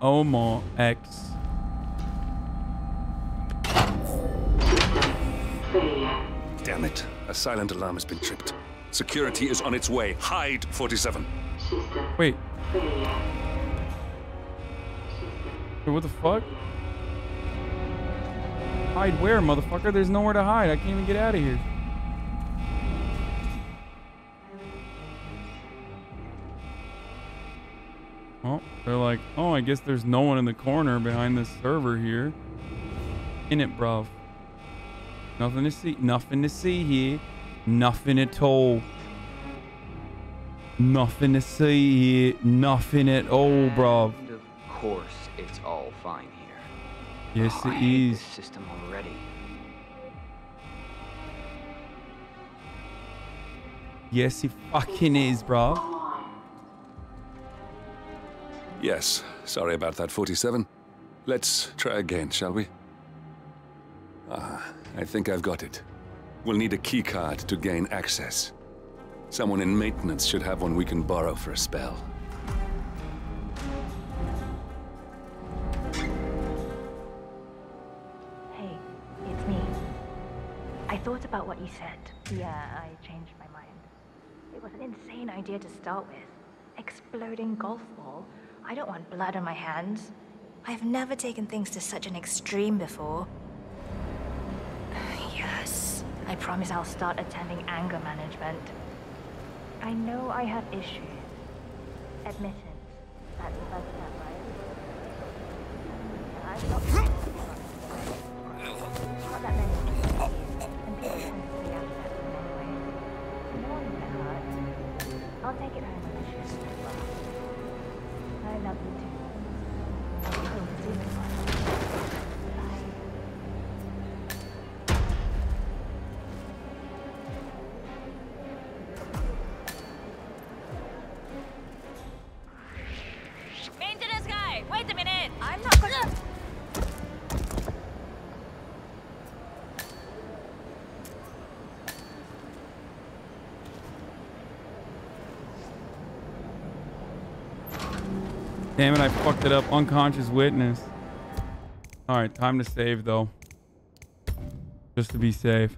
Omar X. Damn it. A silent alarm has been tripped. Security is on its way. Hide, 47. Wait. Wait, what the fuck? Hide where, motherfucker? There's nowhere to hide. I can't even get out of here. Oh, they're like, oh, I guess there's no one in the corner behind this server here. In it, bruv. Nothing to see. Nothing to see here. Nothing at all. Nothing to see here. Nothing at all, bruv. And of course, it's all fine here. Yes, I it hate is. this system already. Yes, it fucking is, bruv. Yes, sorry about that, 47. Let's try again, shall we? I think I've got it. We'll need a keycard to gain access. Someone in maintenance should have one we can borrow for a spell. Hey, it's me. I thought about what you said. Yeah, I changed my mind. It was an insane idea to start with. Exploding golf ball. I don't want blood on my hands. I've never taken things to such an extreme before. Yes. I promise I'll start attending anger management. I know I have issues. Admittance. That's the first step, right? I've got not that many. And people tend to stay out of that anyway. No one's been hurt. I'll take it home on the ship as well. I love you too. I'll be home soon as possible. Bye. Maintenance guy, wait a minute. I'm not gonna... Damn it, I fucked it up. Unconscious witness. Alright, time to save, though. Just to be safe.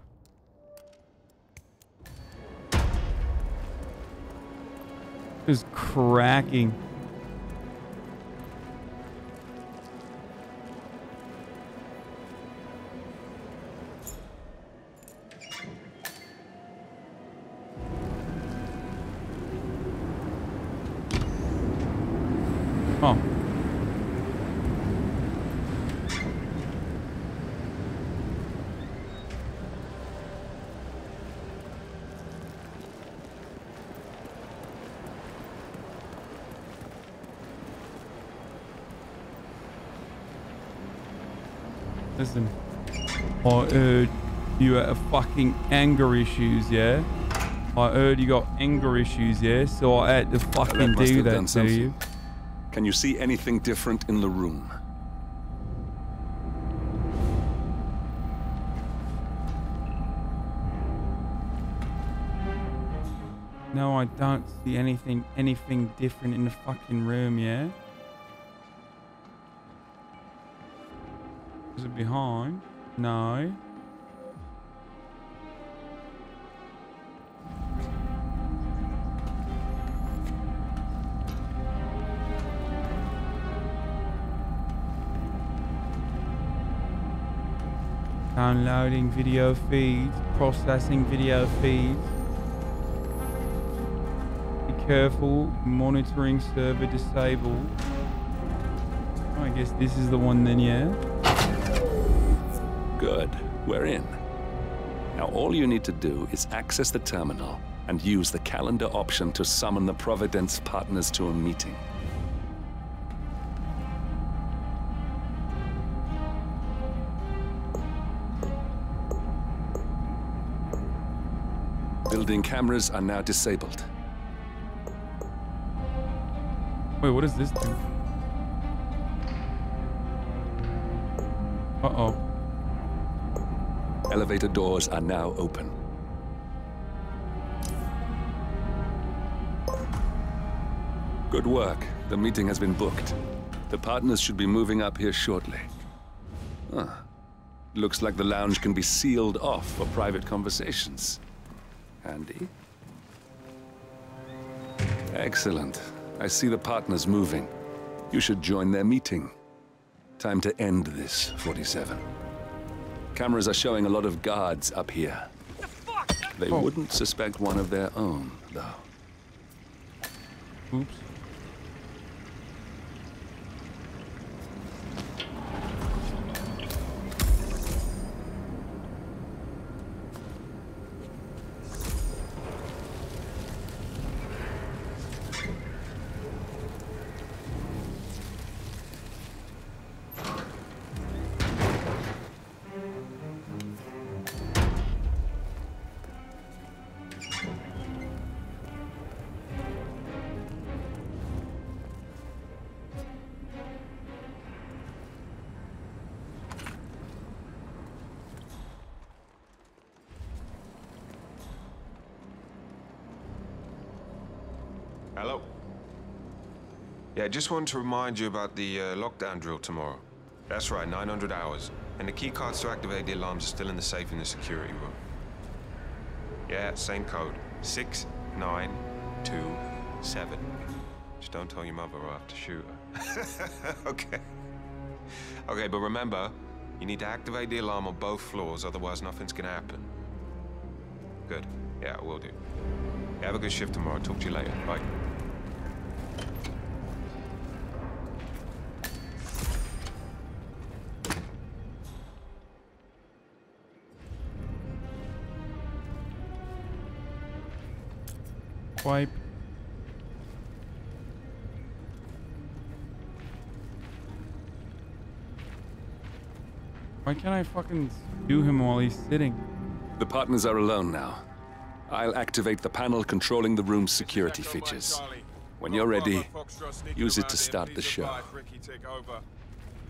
Just cracking. Oh. Listen, I heard you have fucking anger issues, yeah? I heard you got anger issues, yeah? So I had to fucking do that to you. Can you see anything different in the room? No, I don't see anything different in the fucking room, yeah? Is it behind? No. Downloading video feeds, processing video feeds. Be careful, monitoring server disabled. Oh, I guess this is the one then, yeah? Good. We're in. Now all you need to do is access the terminal and use the calendar option to summon the Providence partners to a meeting. Building cameras are now disabled. Wait, what does this do? Uh-oh. Elevator doors are now open. Good work. The meeting has been booked. The partners should be moving up here shortly. Huh. Looks like the lounge can be sealed off for private conversations. Handy. Excellent. I see the partners moving. You should join their meeting. Time to end this, 47. Cameras are showing a lot of guards up here. They wouldn't suspect one of their own, though. Oops. Hello? Yeah, just wanted to remind you about the lockdown drill tomorrow. That's right, 900 hours. And the keycards to activate the alarms are still in the safe in the security room. Yeah, same code. 6927. Just don't tell your mother or I have to shoot her. Okay. Okay, but remember, you need to activate the alarm on both floors, otherwise nothing's gonna happen. Good. Yeah, I will do. Have a good shift tomorrow. Talk to you later. Bye. Wipe. Why can't I fucking do him while he's sitting? The partners are alone now. I'll activate the panel controlling the room's security features. When you're ready, use it to start the show.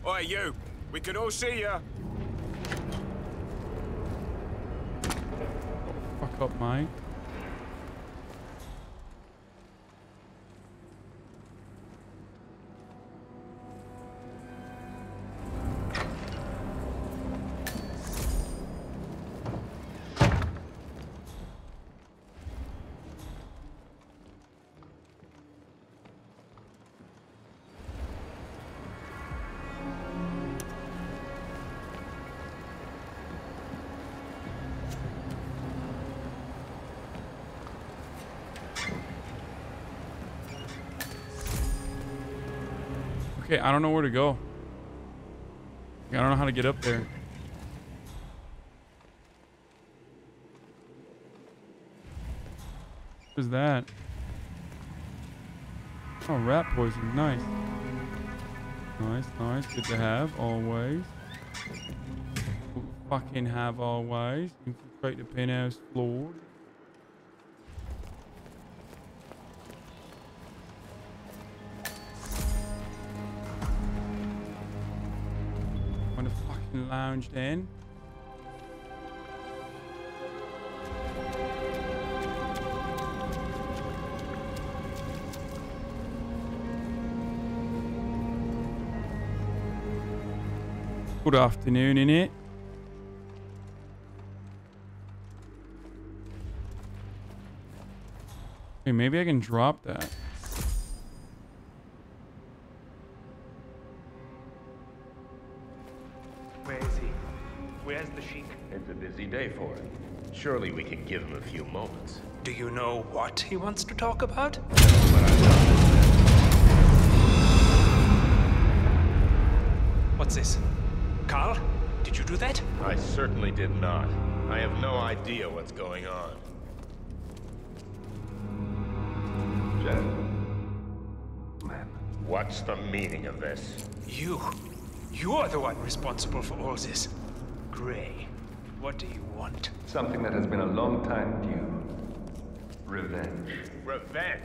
Oi, you! We can all see ya! Fuck up, Mike. Okay, I don't know where to go. I don't know how to get up there. What is that? Oh, rat poison. Nice. Nice, nice. Good to have, always. Fucking have, always. Infiltrate the penthouse floor. Lounged in. Good afternoon, innit? Okay, maybe I can drop that. It's a busy day for him. Surely we can give him a few moments. Do you know what he wants to talk about? What's this? Carl? Did you do that? I certainly did not. I have no idea what's going on. Man. What's the meaning of this? You're the one responsible for all this. Gray, what do you want? Something that has been a long time due. Revenge. Revenge?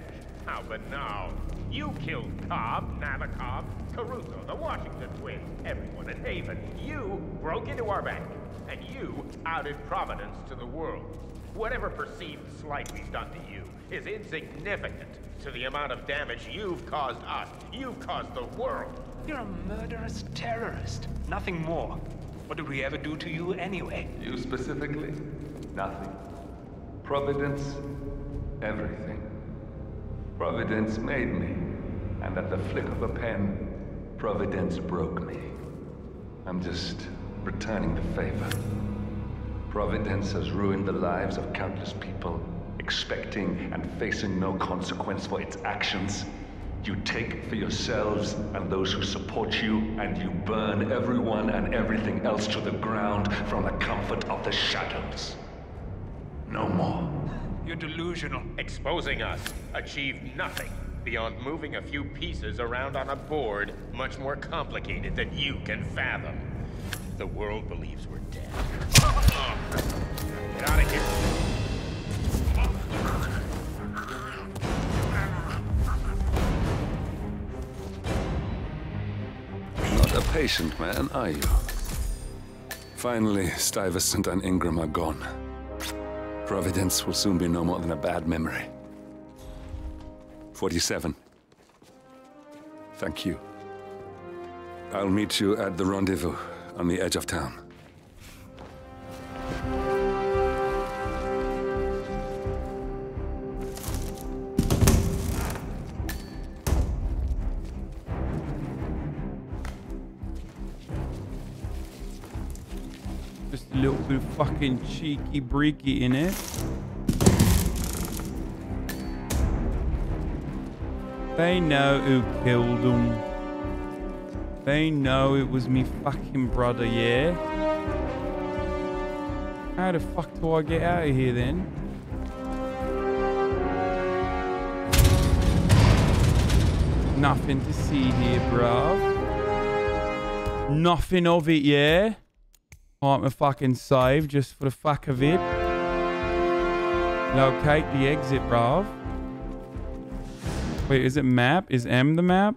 How banal. You killed Cobb, Nabokov, Caruso, the Washington twins, everyone at Haven. You broke into our bank, and you outed Providence to the world. Whatever perceived slight we've done to you is insignificant to the amount of damage you've caused us. You've caused the world. You're a murderous terrorist. Nothing more. What did we ever do to you anyway? You specifically? Nothing. Providence, everything. Providence made me, and at the flick of a pen, Providence broke me. I'm just returning the favor. Providence has ruined the lives of countless people, expecting and facing no consequence for its actions. You take for yourselves and those who support you, and you burn everyone and everything else to the ground from the comfort of the shadows. No more. You're delusional. Exposing us achieved nothing beyond moving a few pieces around on a board much more complicated than you can fathom. The world believes we're dead. Get out of here. Not a patient man, are you? Finally, Stuyvesant and Ingram are gone. Providence will soon be no more than a bad memory. 47. Thank you. I'll meet you at the rendezvous on the edge of town. Just a little bit of fucking cheeky breaky in it. They know who killed him. They know it was me fucking brother, yeah? How the fuck do I get out of here then? Nothing to see here, bruv. Nothing of it, yeah? Can't fucking save just for the fuck of it. Locate the exit, bruv. Wait, is it map? Is M the map?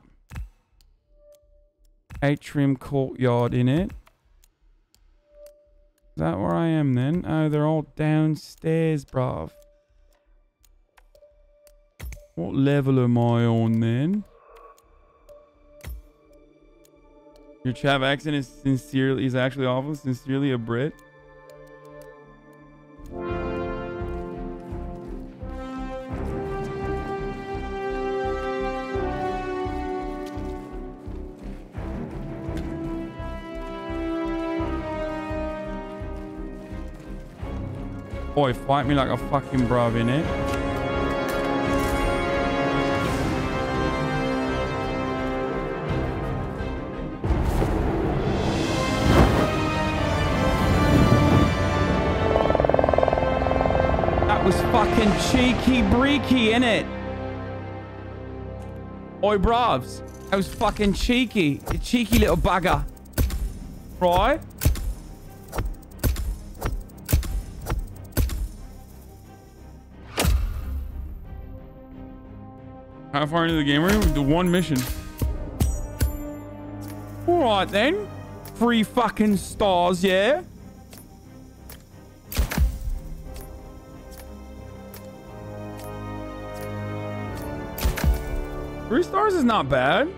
Atrium courtyard in it. Is that where I am then? Oh, they're all downstairs, bruv. What level am I on then? Your chav accent is actually awful. Sincerely a Brit. Boy, fight me like a fucking bruv, innit? That was fucking cheeky breaky, innit? Oi, bruvs. That was fucking cheeky. You cheeky little bugger. Right? How far into the game are we? The one mission. Alright then. 3 fucking stars, yeah? Three stars is not bad.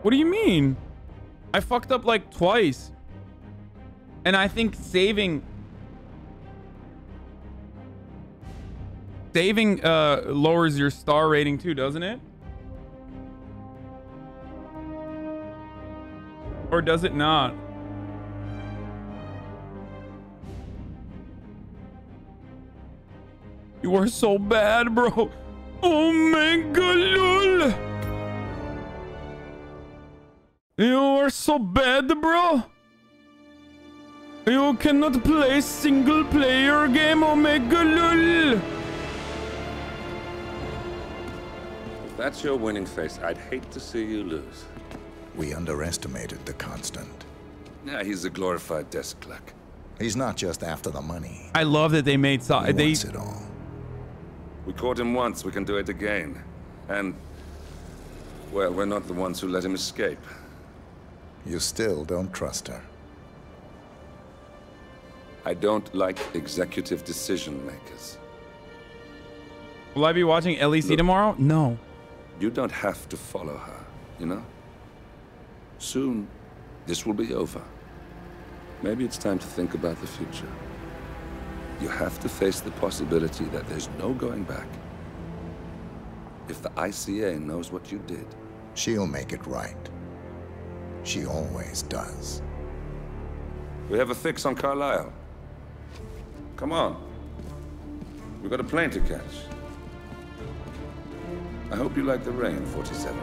What do you mean? I fucked up like twice. And I think saving lowers your star rating too, doesn't it? Or does it not? You are so bad, bro. Oh my god, lol. You are so bad, bro. You cannot play single player game, Omega lol. If that's your winning face, I'd hate to see you lose. We underestimated the Constant. Yeah, he's a glorified desk clerk. He's not just after the money. I love that they made He wants it all. We caught him once, we can do it again. And, well, we're not the ones who let him escape. You still don't trust her. I don't like executive decision makers. Will I be watching LEC Look. tomorrow? No. You don't have to follow her, you know? Soon, this will be over. Maybe it's time to think about the future. You have to face the possibility that there's no going back. If the ICA knows what you did, She'll make it right. She always does. we have a fix on Carlisle. Come on. We've got a plane to catch. I hope you like the rain, 47.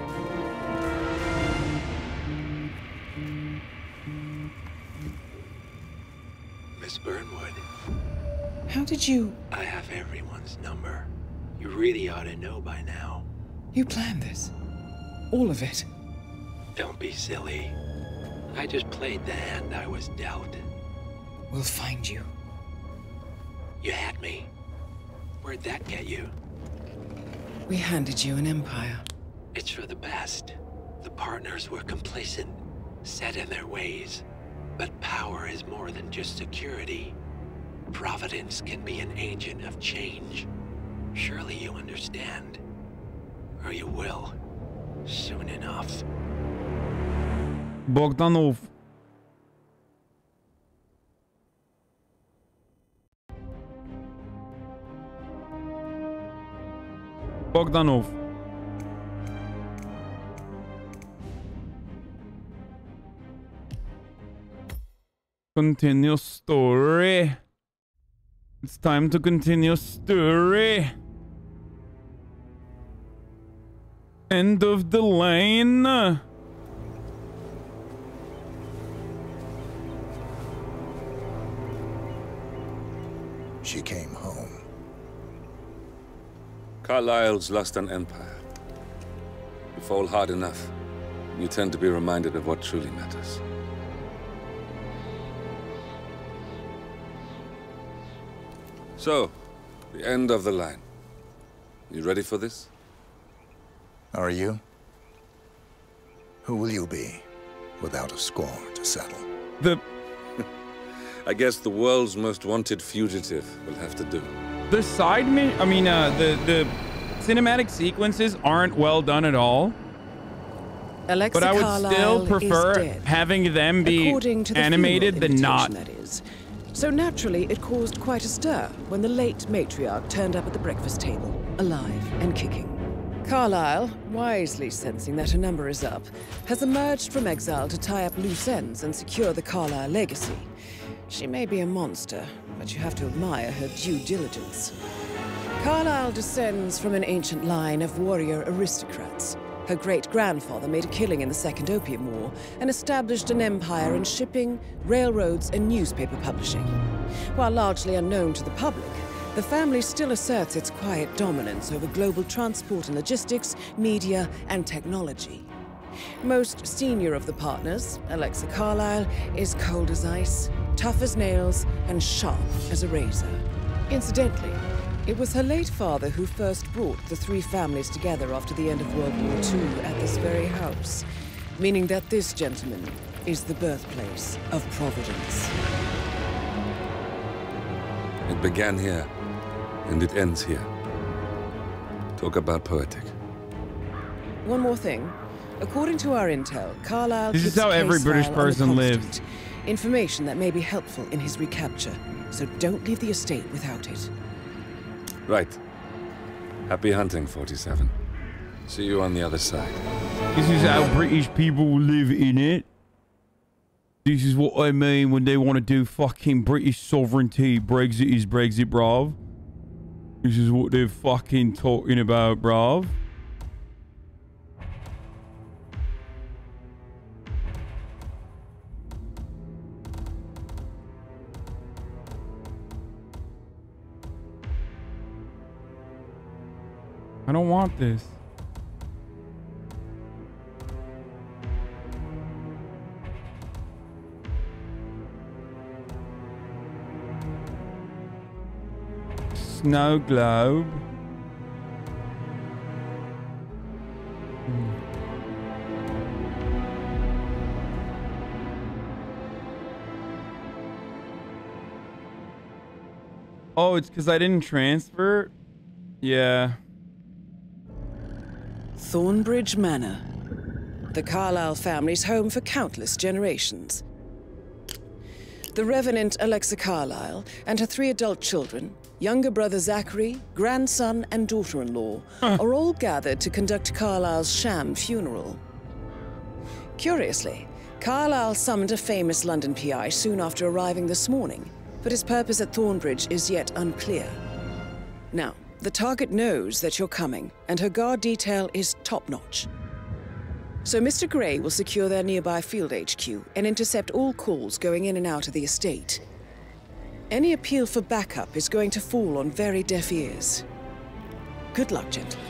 Miss Burnwood, How did you... I have everyone's number. You really ought to know by now. You planned this? All of it? Don't be silly. I just played the hand I was dealt. We'll find you. You had me. Where'd that get you? We handed you an empire. It's for the best. The partners were complacent, set in their ways. But power is more than just security. Providence can be an agent of change. Surely you understand. Or you will. Soon enough. Bogdanov. Bogdanov. Continue story. It's time to continue story. End of the line. She came home. Carlisle's lost an empire. You fall hard enough, you tend to be reminded of what truly matters. So, the end of the line. You ready for this? Are you? Who will you be, without a score to settle? I guess the world's most wanted fugitive will have to do. The the cinematic sequences aren't well done at all. Alexa But I would Carlisle still prefer is dead, having them be according to the animated funeral than not. invitation, that is. So naturally, it caused quite a stir when the late matriarch turned up at the breakfast table, alive and kicking. Carlisle, wisely sensing that her number is up, has emerged from exile to tie up loose ends and secure the Carlisle legacy. She may be a monster, but you have to admire her due diligence. Carlisle descends from an ancient line of warrior aristocrats. Her great-grandfather made a killing in the Second Opium War and established an empire in shipping, railroads, and newspaper publishing. While largely unknown to the public, the family still asserts its quiet dominance over global transport and logistics, media, and technology. Most senior of the partners, Alexa Carlisle, is cold as ice, tough as nails, and sharp as a razor. Incidentally, it was her late father who first brought the three families together after the end of World War II at this very house, meaning that this gentleman is the birthplace of Providence. It began here, and it ends here. Talk about poetic. One more thing. According to our intel, Carlisle This is keeps how every case British file on the person lives. constant. Information that may be helpful in his recapture, so don't leave the estate without it. Right. Happy hunting, 47. See you on the other side. This is how British people live, innit? This is what I mean when they want to do fucking British sovereignty. Brexit is Brexit, bruv. This is what they're fucking talking about, bruv. I don't want this. Snow globe. Oh, it's because I didn't transfer. Yeah. Thornbridge Manor. The Carlyle family's home for countless generations. The Revenant Alexa Carlyle and her 3 adult children, younger brother Zachary, grandson and daughter-in-law, are all gathered to conduct Carlyle's sham funeral. Curiously, Carlyle summoned a famous London PI soon after arriving this morning, but his purpose at Thornbridge is yet unclear. Now, the target knows that you're coming, and her guard detail is top-notch. So Mr. Gray will secure their nearby field HQ and intercept all calls going in and out of the estate. Any appeal for backup is going to fall on very deaf ears. Good luck, gentlemen.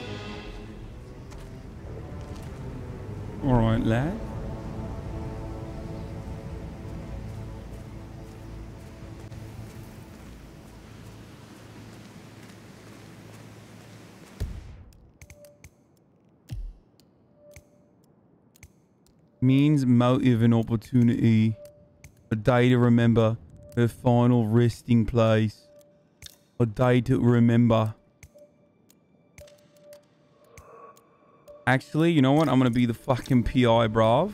All right, lad. Means, motive, and opportunity. A day to remember. Her final resting place. A day to remember. Actually, you know what? I'm gonna be the fucking PI, bruv.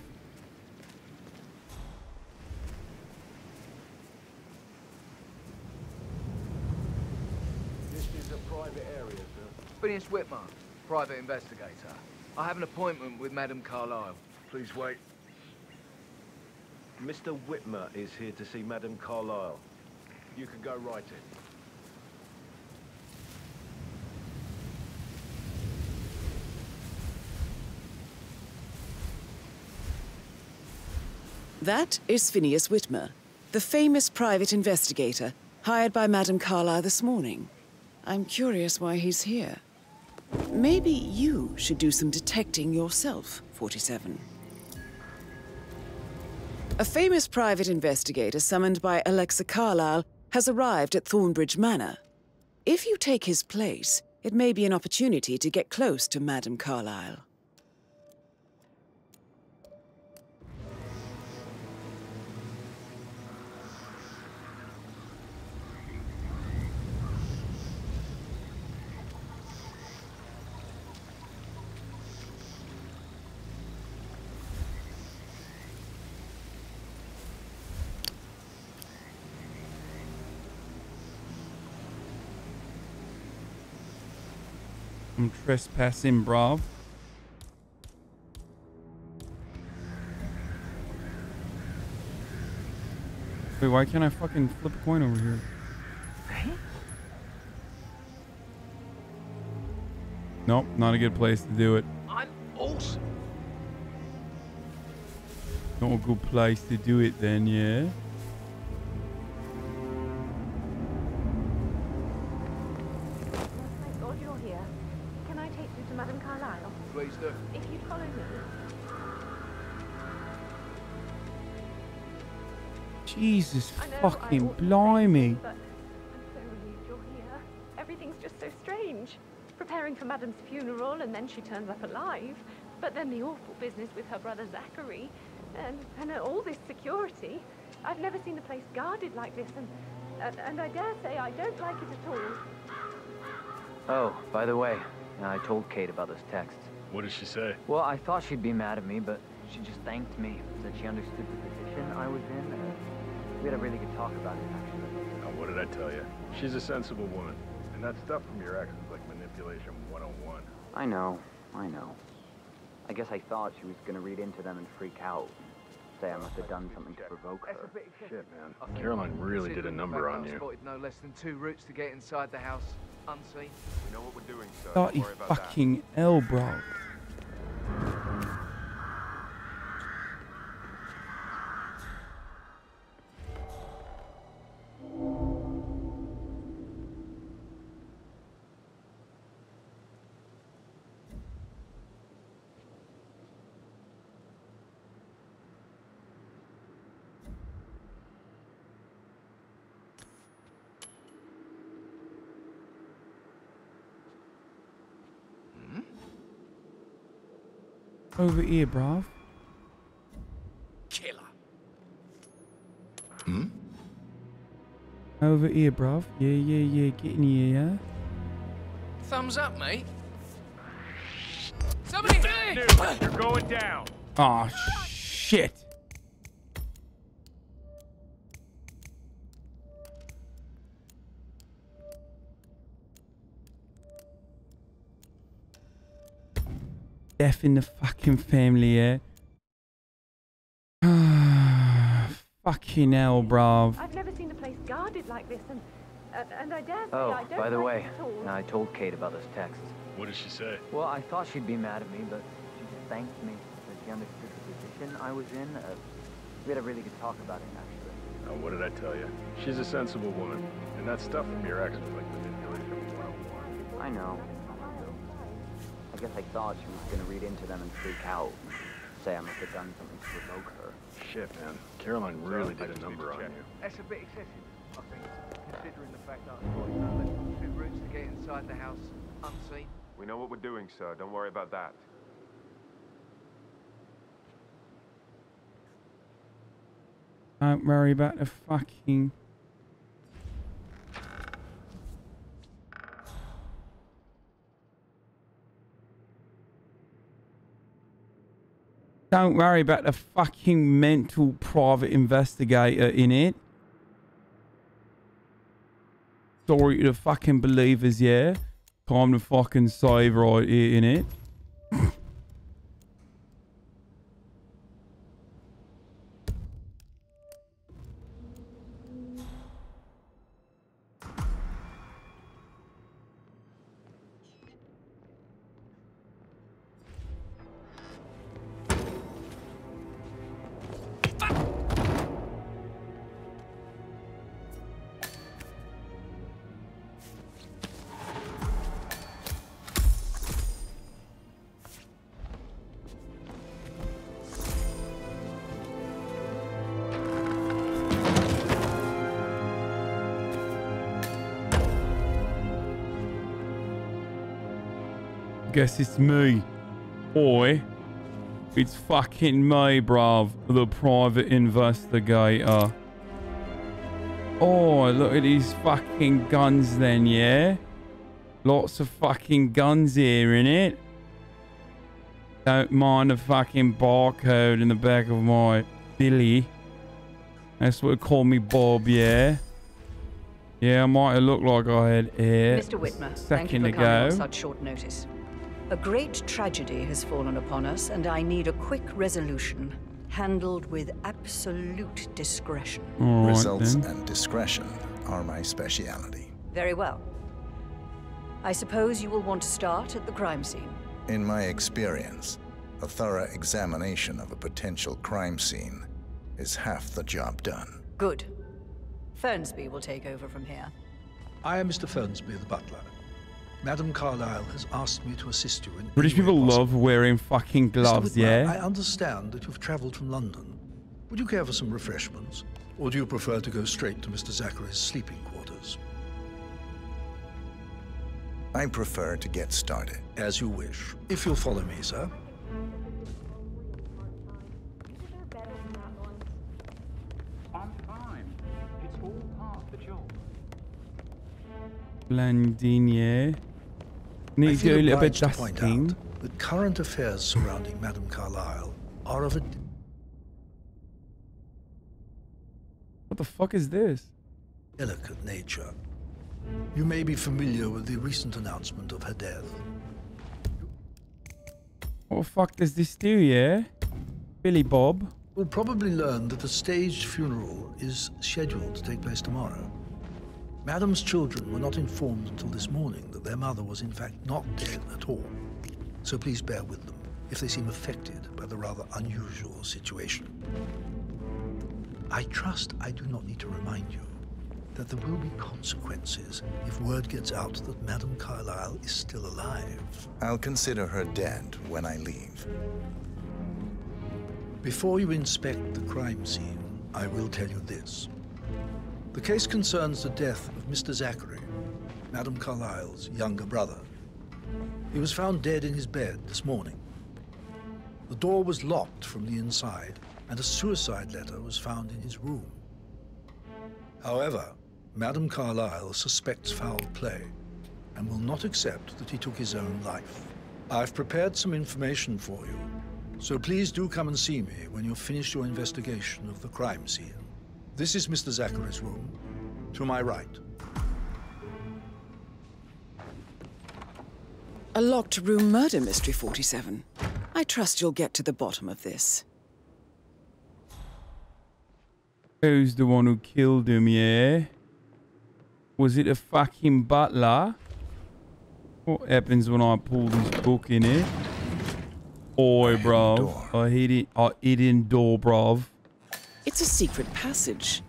This is a private area, sir. Phineas Whitmer, private investigator. I have an appointment with Madame Carlyle. Please wait. Mr. Whitmer is here to see Madame Carlyle. You can go right in. That is Phineas Whitmer, the famous private investigator hired by Madame Carlyle this morning. I'm curious why he's here. Maybe you should do some detecting yourself, 47. A famous private investigator summoned by Alexa Carlyle has arrived at Thornbridge Manor. If you take his place, it may be an opportunity to get close to Madame Carlyle. I'm trespassing, bruv. Wait, why can't I fucking flip a coin over here? Nope, not a good place to do it. I'm awesome. Not a good place to do it then, yeah? Thank God you're here. Can I take you to Madame Carlyle? Please do. If you'd follow me. Jesus I know fucking I ought to say blimey. this, but I'm so relieved you're here. Everything's just so strange. Preparing for Madame's funeral, and then she turns up alive. But then the awful business with her brother Zachary, and all this security. I've never seen the place guarded like this, and I dare say I don't like it at all. Oh, by the way, I told Kate about this text. What did she say? Well, I thought she'd be mad at me, but she just thanked me. Said she understood the position I was in. We had a really good talk about it, actually. Oh, what did I tell you? She's a sensible woman. And that stuff from your ex is like manipulation 101. I know. I guess I thought she was gonna read into them and freak out. Say I must have done something to provoke her. Shit, man. Caroline really did a number on you. Spotted no less than 2 routes to get inside the house, unseen. We know what we're doing, sir. Bloody fucking hell, bro. Over here, bruv. Killer. Over here, bruv. Yeah. Get in here, yeah? Thumbs up, mate. Somebody hit me! You're going down. Oh, shit. Death in the fucking family, yeah? Fucking hell, bruv. I've never seen the place guarded like this, and I dare say Oh, I don't by the like way, it at all. I told Kate about those texts. What did she say? Well, I thought she'd be mad at me, but she just thanked me. Said she understood the position I was in. We had a really good talk about it, actually. Oh, what did I tell you? She's a sensible woman. And that stuff from your ex was like manipulation 101. I know. I guess I thought she was gonna read into them and freak out. Say I must have done something to provoke her. Shit, man. Caroline really did a number on you. That's a bit excessive, I think, considering the fact that I've got two routes to get inside the house unseen. We know what we're doing, sir. Don't worry about that. Don't worry about the fucking... Don't worry about the fucking mental private investigator in it. Story to the fucking believers, yeah? Time to fucking save right here in it. Guess it's me. Boy. It's fucking me, bruv. The private investigator. Oh, look at these fucking guns then, yeah? Lots of fucking guns here, innit? Don't mind the fucking barcode in the back of my Billy. That's what they call me, Bob, yeah? Yeah, I might have looked like I had hair. Mr. Whitmer, Second thank you for ago. coming on such short notice. A great tragedy has fallen upon us, and I need a quick resolution, handled with absolute discretion. All right, Results then. and discretion are my speciality. Very well. I suppose you will want to start at the crime scene. In my experience, a thorough examination of a potential crime scene is half the job done. Good. Fernsby will take over from here. I am Mr. Fernsby, the butler. Madam Carlyle has asked me to assist you in British any way people possible. love wearing fucking gloves, Mr. Whitmer, yeah? I understand that you've traveled from London. Would you care for some refreshments? Or do you prefer to go straight to Mr. Zachary's sleeping quarters? I prefer to get started. As you wish. If you'll follow me, sir. I'm fine. It's all part of the job. Blending, yeah? Need I to feel do a little bit obliged to point dusting. out that current affairs surrounding Madam Carlyle are of a What the fuck is this? delicate nature. You may be familiar with the recent announcement of her death. What the fuck does this do, yeah? Billy Bob? You'll probably learn that a staged funeral is scheduled to take place tomorrow. Madam's children were not informed until this morning that their mother was in fact not dead at all. So please bear with them if they seem affected by the rather unusual situation. I trust I do not need to remind you that there will be consequences if word gets out that Madam Carlyle is still alive. I'll consider her dead when I leave. Before you inspect the crime scene, I will tell you this. The case concerns the death of Mr. Zachary, Madam Carlyle's younger brother. He was found dead in his bed this morning. The door was locked from the inside, and a suicide letter was found in his room. However, Madam Carlyle suspects foul play and will not accept that he took his own life. I've prepared some information for you, so please do come and see me when you've finished your investigation of the crime scene. This is Mr. Zachary's room, to my right. A locked room murder mystery, 47. I trust you'll get to the bottom of this. Who's the one who killed him, yeah? Was it a fucking butler? What happens when I pull this book in it? Oi, bruv. I hit in door, bruv. It's a secret passage.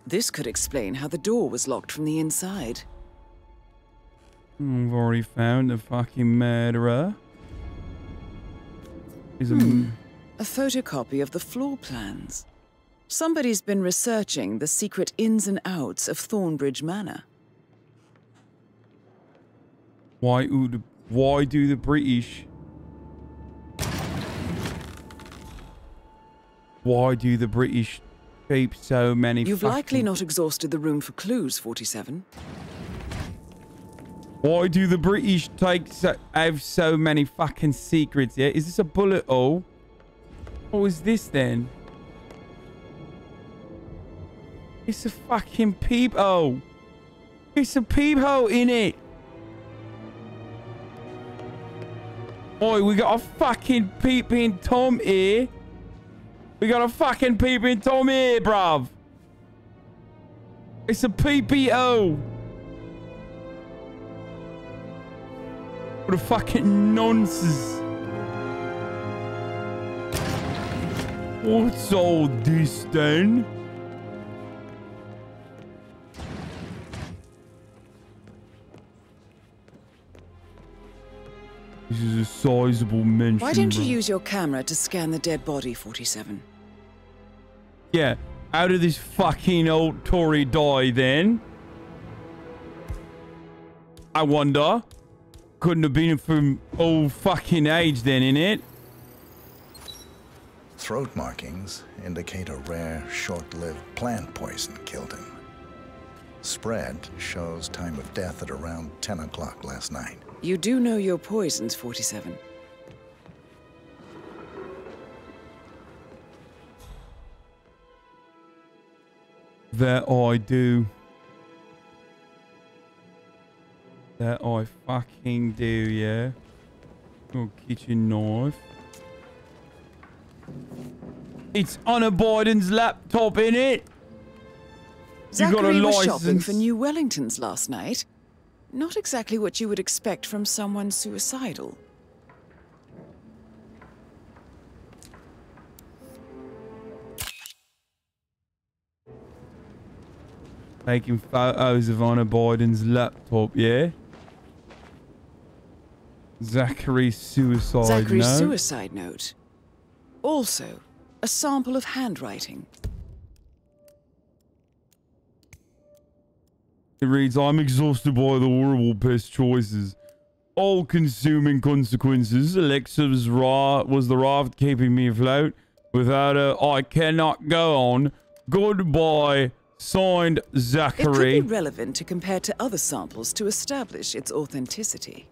This could explain how the door was locked from the inside. I've already found the fucking murderer. He's A photocopy of the floor plans. Somebody's been researching the secret ins and outs of Thornbridge Manor. Why do the British? Why do the British keep so many? You've likely not exhausted the room for clues, 47. Why do the British have so many fucking secrets? Yeah, is this a bullet hole? What is this then? It's a fucking peephole. It's a peephole in it. Oi, we got a fucking peeping Tom here. We got a fucking peeping Tom here, bruv. It's a PPO. What a fucking nonsense. What's all this then? This is a sizable mention. Why don't you use your camera to scan the dead body, 47? Yeah, how did this fucking old Tory die then? I wonder. Couldn't have been from old fucking age then, innit? Throat markings indicate a rare, short-lived plant poison killed him. Spread shows time of death at around 10 o'clock last night. You do know your poisons, 47. That I do. That I fucking do, yeah. Your kitchen knife. It's Hunter Biden's laptop, innit? Zachary was shopping for new Wellingtons last night. Not exactly what you would expect from someone suicidal. Taking photos of Hunter Biden's laptop, yeah? Zachary's suicide Zachary's note. suicide note. Also, a sample of handwriting. It reads, I'm exhausted by the horrible best choices. All-consuming consequences. Alexa was the raft keeping me afloat. Without her, I cannot go on. Goodbye. Signed, Zachary. It could be relevant to compare to other samples to establish its authenticity.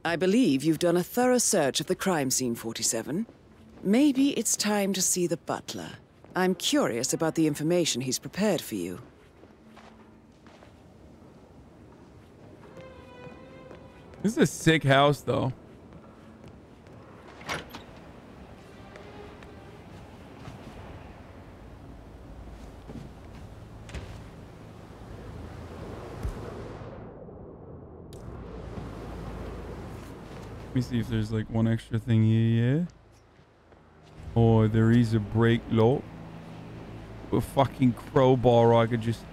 I believe you've done a thorough search of the crime scene, 47. Maybe it's time to see the butler. I'm curious about the information he's prepared for you. This is a sick house, though. Let me see if there's like one extra thing here, yeah? Oh, there is a break lock. A fucking crowbar I could just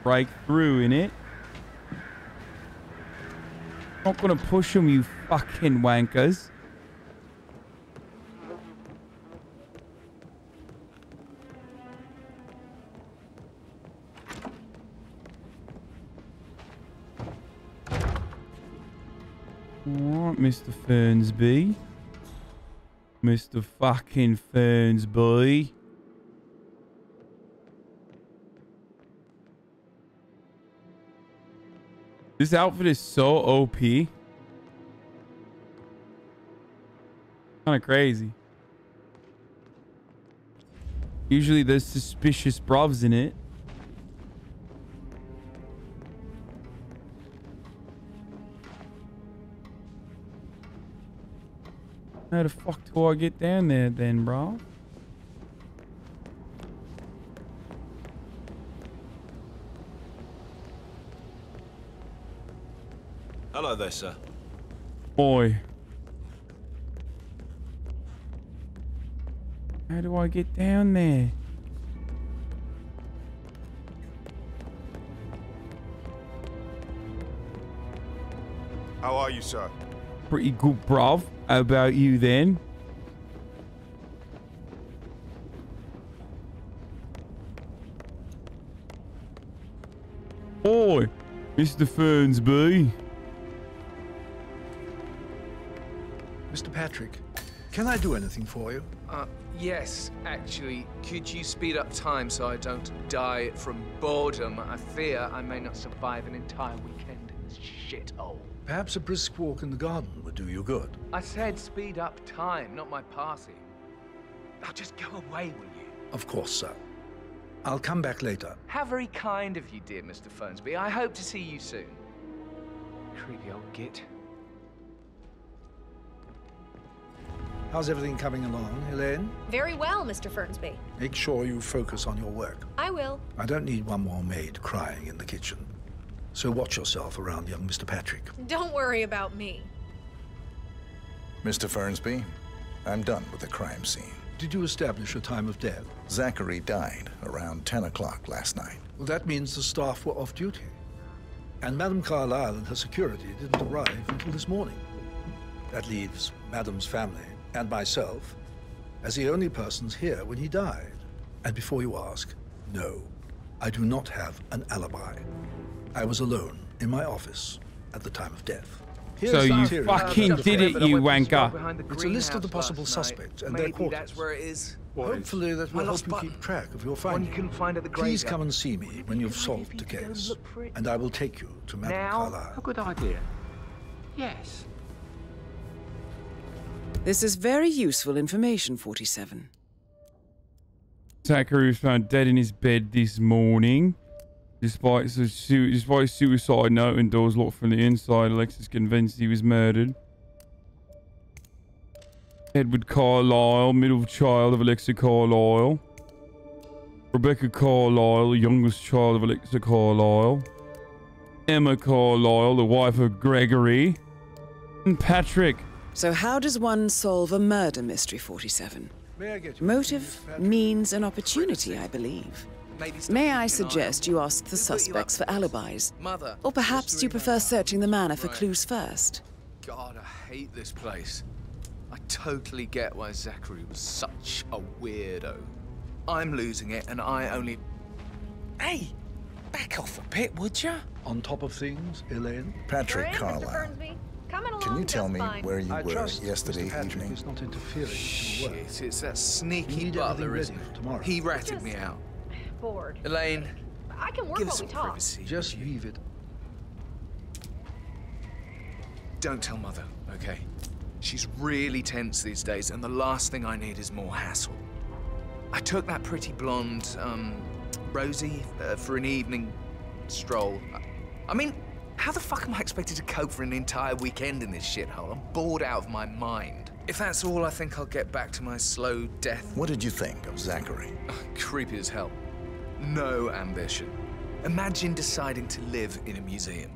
break through in it. Not gonna push them, you fucking wankers. Alright, Mr. Fernsby. Mr. fucking Fernsby. This outfit is so OP. Kind of crazy. Usually there's suspicious brovs in it. How the fuck do I get down there then, bro? Hello there, sir. Boy. How do I get down there? How are you, sir? Pretty good, bruv. How about you then? Oi, Mr. Fernsby. Mr. Patrick, can I do anything for you? Yes, actually. Could you speed up time so I don't die from boredom? I fear I may not survive an entire weekend in this shithole. Perhaps a brisk walk in the garden would do you good. I said speed up time, not my party. Now just go away, will you? Of course, sir. I'll come back later. How very kind of you, dear Mr. Fernsby. I hope to see you soon. Creepy old git. How's everything coming along, Elaine? Very well, Mr. Fernsby. Make sure you focus on your work. I will. I don't need one more maid crying in the kitchen. So watch yourself around young Mr. Patrick. Don't worry about me. Mr. Fernsby, I'm done with the crime scene. Did you establish a time of death? Zachary died around 10 o'clock last night. Well, that means the staff were off duty. And Madame Carlyle and her security didn't arrive until this morning. That leaves Madame's family and myself as the only persons here when he died. And before you ask, no, I do not have an alibi. I was alone in my office at the time of death. So you fucking did it, you wanker. It's a list of the possible suspects and their quarters. That's where it is. Hopefully that will help you keep track of your findings. One you couldn't find at the Please graveyard. come and see me when you've solved the case, and I will take you to Madame Carlyle. A good idea. Yes. This is very useful information, 47. Zachary was found dead in his bed this morning. Despite a suicide note and doors locked from the inside, Alexis convinced he was murdered. Edward Carlyle, middle child of Alexa Carlyle. Rebecca Carlyle, the youngest child of Alexa Carlyle. Emma Carlyle, the wife of Gregory. And Patrick. So how does one solve a murder mystery, 47? Motive, means, and opportunity, I believe. May I suggest you ask the suspects for alibis? Or perhaps you prefer searching the manor for clues first? God, I hate this place. I totally get why Zachary was such a weirdo. I'm losing it, and I only... Hey, back off a bit, would ya? On top of things, Elaine? Patrick Carlyle. Can you tell me where you were yesterday evening? Is not interfering. Shit, it's that sneaky butler, isn't it? He ratted me out. Bored. Elaine, I can work give while us we some talk. privacy. Just leave it. Don't tell Mother, okay? She's really tense these days, and the last thing I need is more hassle. I took that pretty blonde, Rosie, for an evening stroll. I mean, how the fuck am I expected to cope for an entire weekend in this shithole? I'm bored out of my mind. If that's all, I think I'll get back to my slow death. What did you think of Zachary? Creepy as hell. No ambition. Imagine deciding to live in a museum.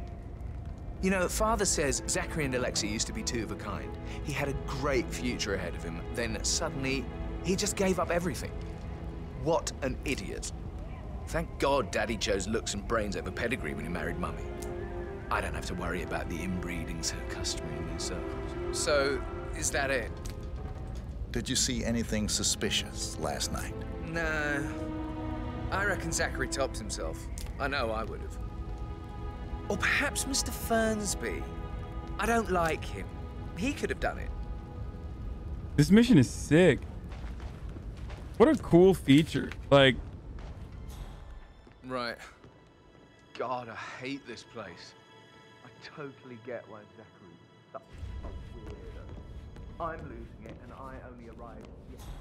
You know, Father says Zachary and Alexia used to be two of a kind. He had a great future ahead of him. Then suddenly, he just gave up everything. What an idiot. Thank God Daddy chose looks and brains over pedigree when he married Mummy. I don't have to worry about the inbreeding so customary in these circles. So, is that it? Did you see anything suspicious last night? No. I reckon Zachary topped himself. I know I would have. Or perhaps Mr. Fernsby. I don't like him. He could have done it. This mission is sick. What a cool feature. Like... Right. God, I hate this place. totally get why Zachary's such a weirdo. I'm losing it, and I only arrived yesterday.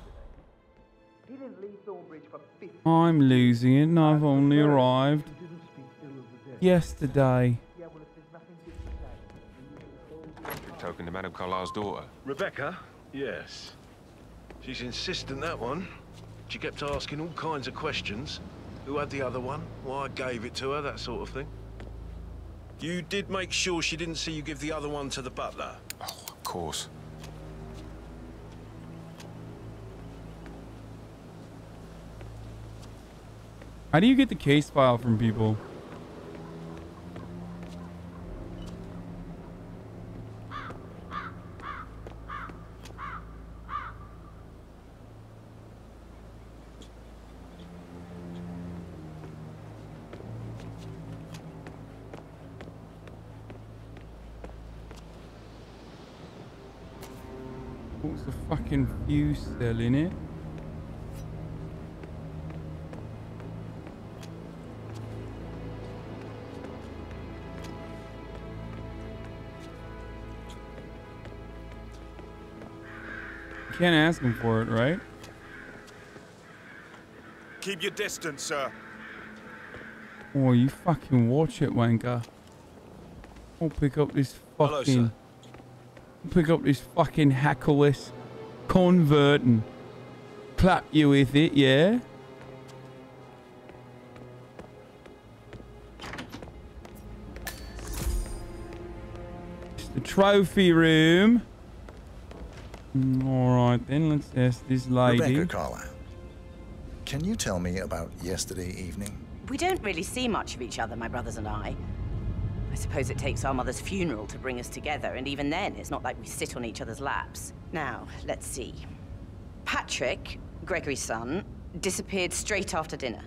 He didn't leave Thornbridge for 50 I'm losing it and I've only arrived yesterday. Yeah, well, if there's nothing good to say, You're talking to Madame Carlisle's daughter. Rebecca? Yes. She's insistent, that one. She kept asking all kinds of questions. Who had the other one? Why I gave it to her, that sort of thing. You did make sure she didn't see you give the other one to the butler? Oh, of course. How do you get the case file from people? What's the fucking fuse cell in it? You can't ask him for it, right? Keep your distance, sir. Oh, you fucking watch it, wanker. I'll pick up this Hello, fucking... sir. Pick up this fucking hackless convert and clap you with it, yeah? It's the trophy room. Alright then, let's ask this lady. Rebecca Carlisle, can you tell me about yesterday evening? We don't really see much of each other, my brothers and I. I suppose it takes our mother's funeral to bring us together, and even then, it's not like we sit on each other's laps. Now, let's see. Patrick, Gregory's son, disappeared straight after dinner.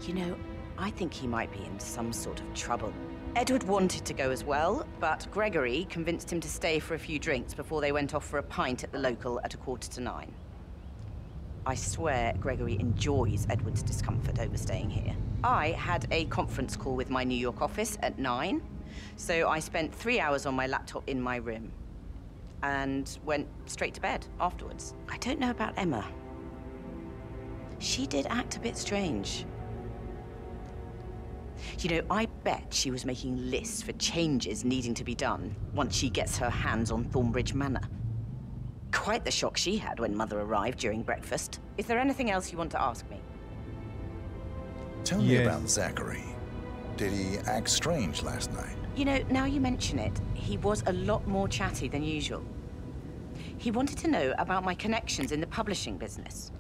You know, I think he might be in some sort of trouble. Edward wanted to go as well, but Gregory convinced him to stay for a few drinks before they went off for a pint at the local at 8:45. I swear Gregory enjoys Edward's discomfort over staying here. I had a conference call with my New York office at 9, so I spent 3 hours on my laptop in my room and went straight to bed afterwards. I don't know about Emma. She did act a bit strange. You know, I bet she was making lists for changes needing to be done once she gets her hands on Thornbridge Manor. Quite the shock she had when Mother arrived during breakfast. Is there anything else you want to ask me? Tell me about Zachary. Did he act strange last night? You know, now you mention it, he was a lot more chatty than usual. He wanted to know about my connections in the publishing business.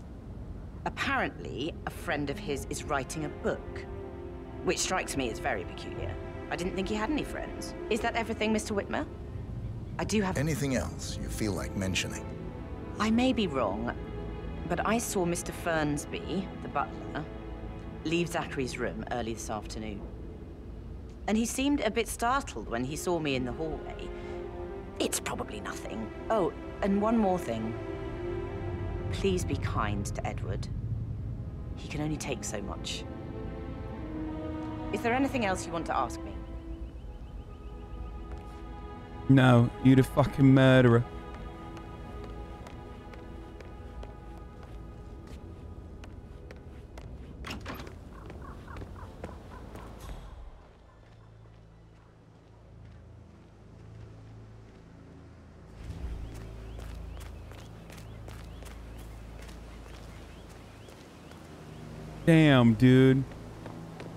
Apparently, a friend of his is writing a book, which strikes me as very peculiar. I didn't think he had any friends. Is that everything, Mr. Whitmer? I do have... Anything else you feel like mentioning? I may be wrong, but I saw Mr. Fernsby, the butler, leave Zachary's room early this afternoon. And he seemed a bit startled when he saw me in the hallway. It's probably nothing. Oh, and one more thing. Please be kind to Edward. He can only take so much. Is there anything else you want to ask me? No, you're the fucking murderer. Damn, dude.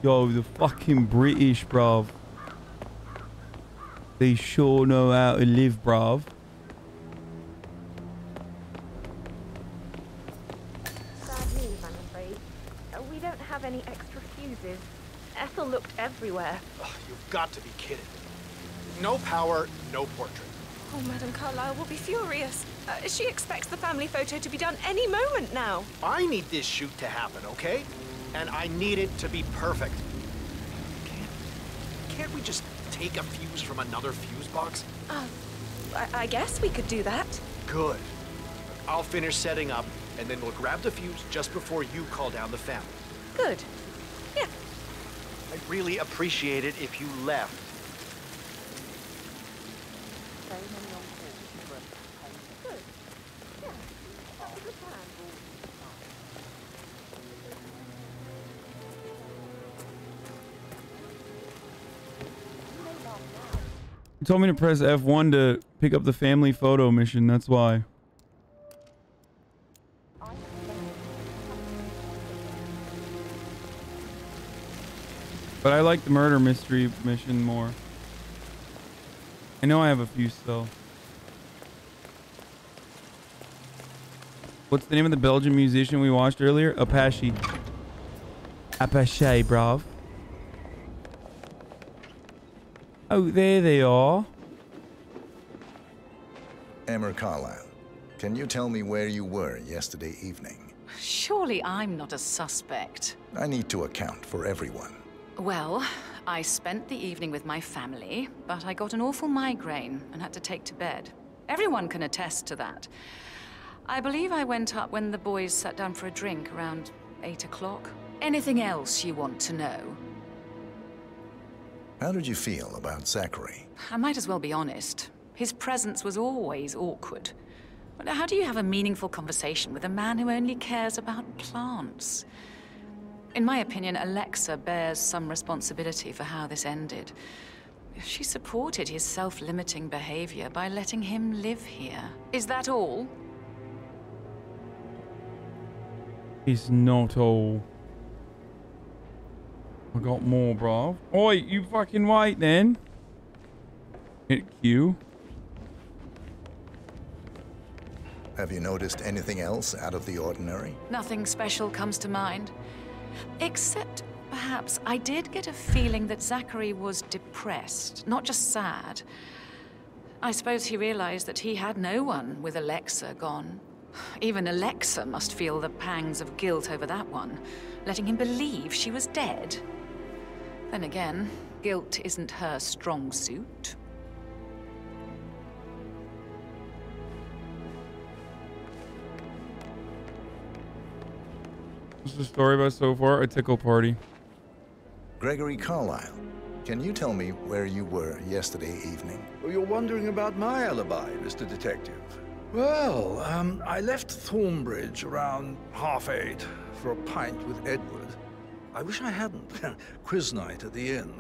Yo, the fucking British, bruv. They sure know how to live, bruv. Bad news, I'm afraid. We don't have any extra fuses. Ethel looked everywhere. Ugh, you've got to be kidding. No power, no portrait. Oh, Madame Carlisle will be furious. She expects the family photo to be done any moment now. I need this shoot to happen, okay? And I need it to be perfect. Can't we just take a fuse from another fuse box? I guess we could do that. Good. I'll finish setting up, and then we'll grab the fuse just before you call down the family. Good. Yeah. I'd really appreciate it if you left You told me to press F1 to pick up the family photo mission, that's why. But I like the murder mystery mission more. I know I have a few still. What's the name of the Belgian musician we watched earlier? Apache. Apache, bruv. Oh, there they are. Emmer Carlisle, can you tell me where you were yesterday evening? Surely I'm not a suspect. I need to account for everyone. Well, I spent the evening with my family, but I got an awful migraine and had to take to bed. Everyone can attest to that. I believe I went up when the boys sat down for a drink around 8 o'clock. Anything else you want to know? How did you feel about Zachary? I might as well be honest. His presence was always awkward. But how do you have a meaningful conversation with a man who only cares about plants? In my opinion, Alexa bears some responsibility for how this ended. She supported his self-limiting behavior by letting him live here. Is that all? It's not all. I got more, bruv. Oi, you fucking wait then. Hit Q. Have you noticed anything else out of the ordinary? Nothing special comes to mind. Except, perhaps, I did get a feeling that Zachary was depressed, not just sad. I suppose he realized that he had no one with Alexa gone. Even Alexa must feel the pangs of guilt over that one, letting him believe she was dead. Then again, guilt isn't her strong suit. What's the story about so far? A tickle party. Gregory Carlisle, can you tell me where you were yesterday evening? Oh, you're wondering about my alibi, Mr. Detective. Well, I left Thornbridge around 8:30 for a pint with Edward. I wish I hadn't. Quiz night at the inn.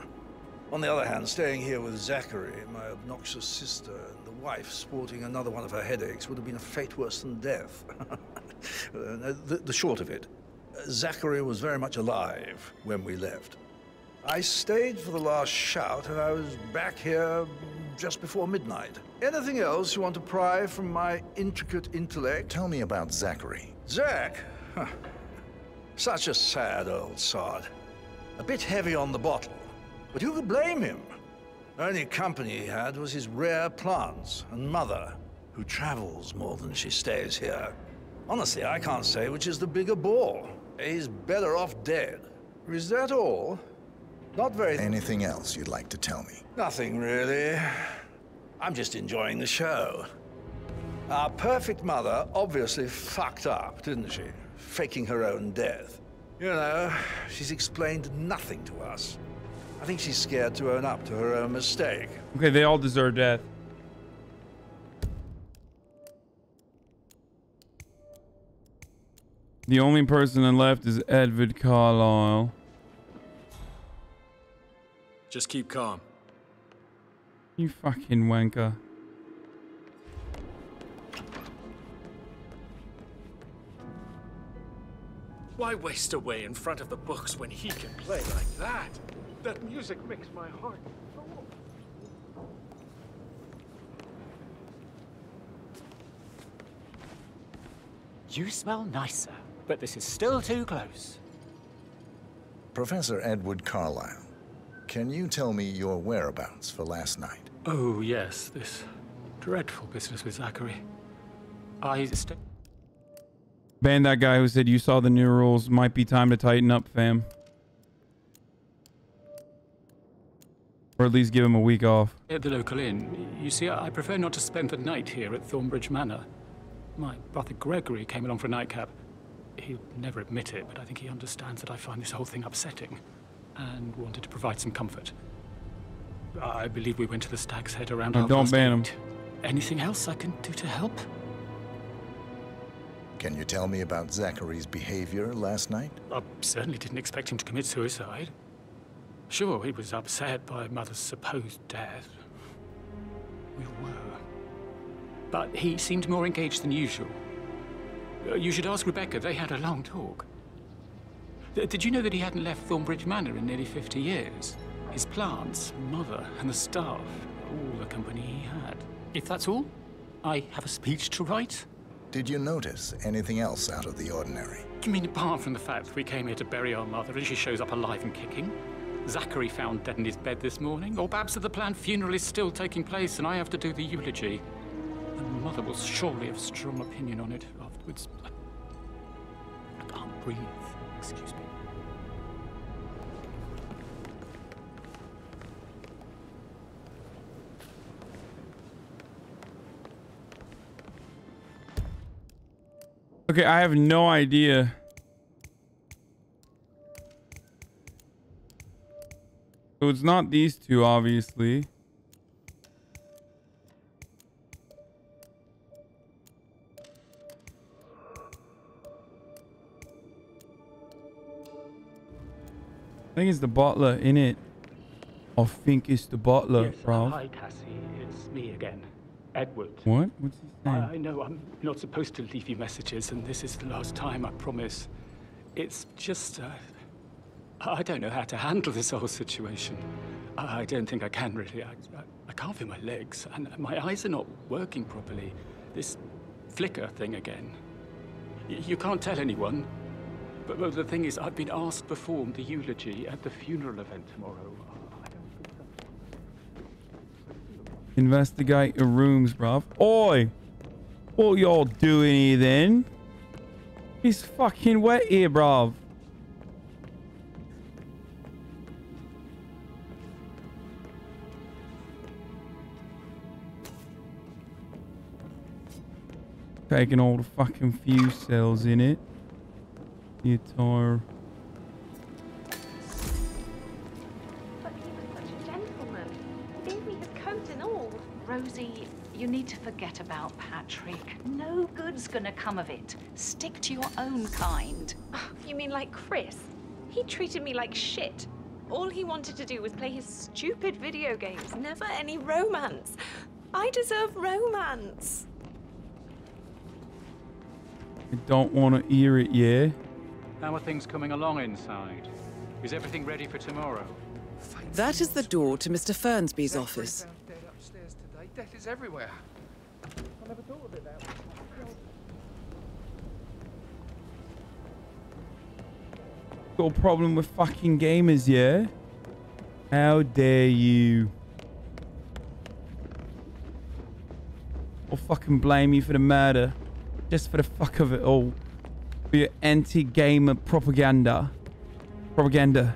On the other hand, staying here with Zachary, my obnoxious sister, and the wife sporting another one of her headaches would have been a fate worse than death. The short of it, Zachary was very much alive when we left. I stayed for the last shout, and I was back here just before midnight. Anything else you want to pry from my intricate intellect? Tell me about Zachary. Zach? Huh. Such a sad old sod. A bit heavy on the bottle, but who could blame him? Only company he had was his rare plants and mother, who travels more than she stays here. Honestly, I can't say which is the bigger ball. He's better off dead. Is that all? Not very... Anything else you'd like to tell me? Nothing, really. I'm just enjoying the show. Our perfect mother obviously fucked up, didn't she? Faking her own death. You know, she's explained nothing to us. I think she's scared to own up to her own mistake. Okay, they all deserve death. The only person left is Edward Carlisle. Just keep calm. You fucking wanker. Why waste away in front of the books when he can play like that? That music makes my heart soar. You smell nicer, but this is still too close. Professor Edward Carlisle, can you tell me your whereabouts for last night? Oh, yes, this dreadful business with Zachary. Ban that guy who said you saw the new rules. Might be time to tighten up, fam. Or at least give him a week off. At the local inn. You see, I prefer not to spend the night here at Thornbridge Manor. My brother Gregory came along for a nightcap. He'll never admit it, but I think he understands that I find this whole thing upsetting and wanted to provide some comfort. I believe we went to the Stag's Head around Don't ban him. anything else I can do to help? Can you tell me about Zachary's behavior last night? I certainly didn't expect him to commit suicide. Sure, he was upset by Mother's supposed death. We were. But he seemed more engaged than usual. You should ask Rebecca. They had a long talk. Did you know that he hadn't left Thornbridge Manor in nearly 50 years? His plants, Mother, and the staff, all the company he had. If that's all, I have a speech to write. Did you notice anything else out of the ordinary? You mean apart from the fact that we came here to bury our mother and she shows up alive and kicking? Zachary found dead in his bed this morning? Or perhaps that the planned funeral is still taking place and I have to do the eulogy? And Mother will surely have a strong opinion on it afterwards. I can't breathe. Excuse me. Okay, I have no idea. So it's not these two, obviously. I think it's the butler, innit? I think it's the butler, Yes, bro. hi, Cassie. It's me again. Edward. What? What's he saying? I know I'm not supposed to leave you messages, and this is the last time, I promise. It's just, I don't know how to handle this whole situation. I don't think I can, really. I can't feel my legs, and my eyes are not working properly. This flicker thing again. You can't tell anyone, but the thing is, I've been asked to perform the eulogy at the funeral event tomorrow. Investigate your rooms, bruv. Oi! What y'all doing here then? It's fucking wet here, bruv. Taking all the fucking fuse cells in it. The entire... Rosie, you need to forget about Patrick. No good's gonna come of it. Stick to your own kind. Oh, you mean like Chris? He treated me like shit. All he wanted to do was play his stupid video games. Never any romance. I deserve romance. I don't want to hear it, yeah? How are things coming along inside? Is everything ready for tomorrow? That is the door to Mr. Fernsby's office. Death is everywhere. I never thought of it that way. Got a problem with fucking gamers, yeah? How dare you? I'll fucking blame you for the murder. Just for the fuck of it all. For your anti-gamer propaganda. Propaganda.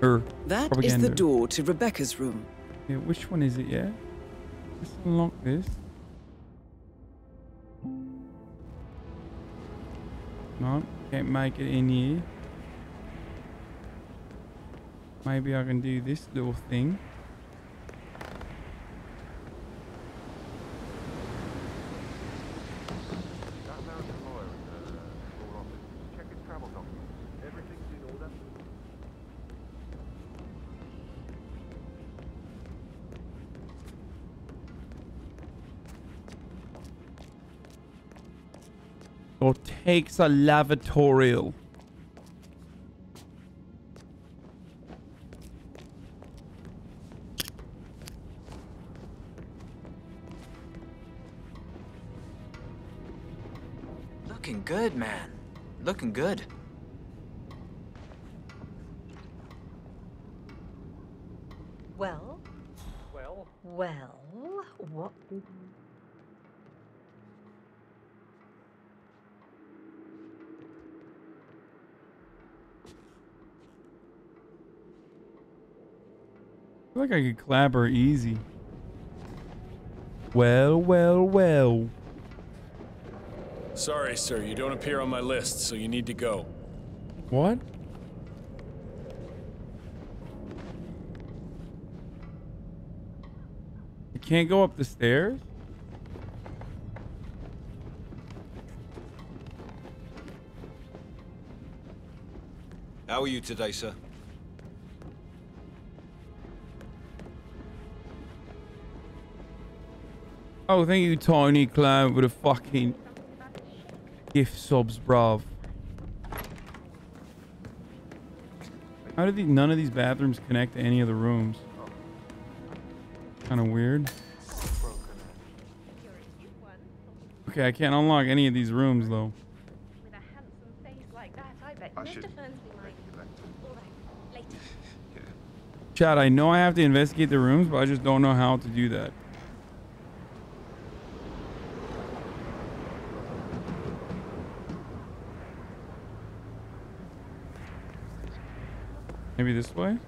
That propaganda. is the door to Rebecca's room. Yeah, which one is it, yeah? Let's unlock this. No, can't make it in here. Maybe I can do this little thing. Or takes a lavatorial. Looking good, man. Looking good. Well? Well, what did you... I feel like I could clap her easy. Well, well, well. Sorry, sir. You don't appear on my list, so you need to go. What? You can't go up the stairs? How are you today, sir? Oh, thank you, Tiny Clown, for the fucking gift subs, bruv. How did none of these bathrooms connect to any of the rooms? Kind of weird. Okay, I can't unlock any of these rooms, though. With a handsome face like that, I bet I Mr. should- Fernsby might. All right, later. Chad, I know I have to investigate the rooms, but I just don't know how to do that. Maybe this way?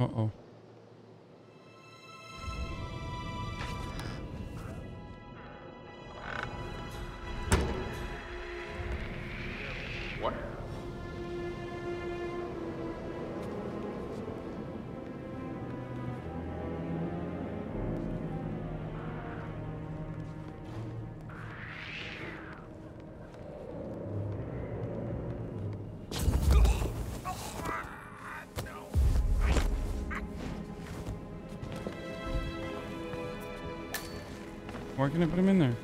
Uh-oh. What? Why can't I put him in there?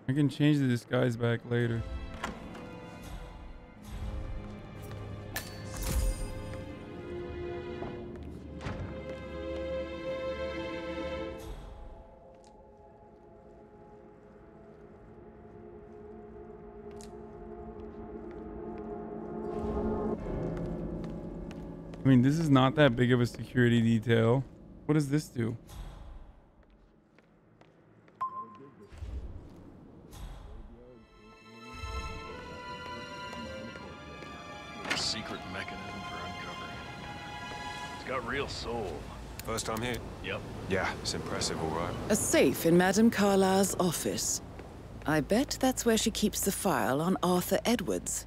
I can change the disguise back later. I mean, this is not that big of a security detail. What does this do? Secret mechanism for uncovering. It's got real soul. First time here? Yep. Yeah, it's impressive, all right. A safe in Madame Carlyle's office. I bet that's where she keeps the file on Arthur Edwards.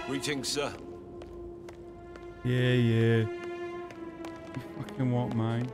Greetings, sir. Yeah. You fucking want mine?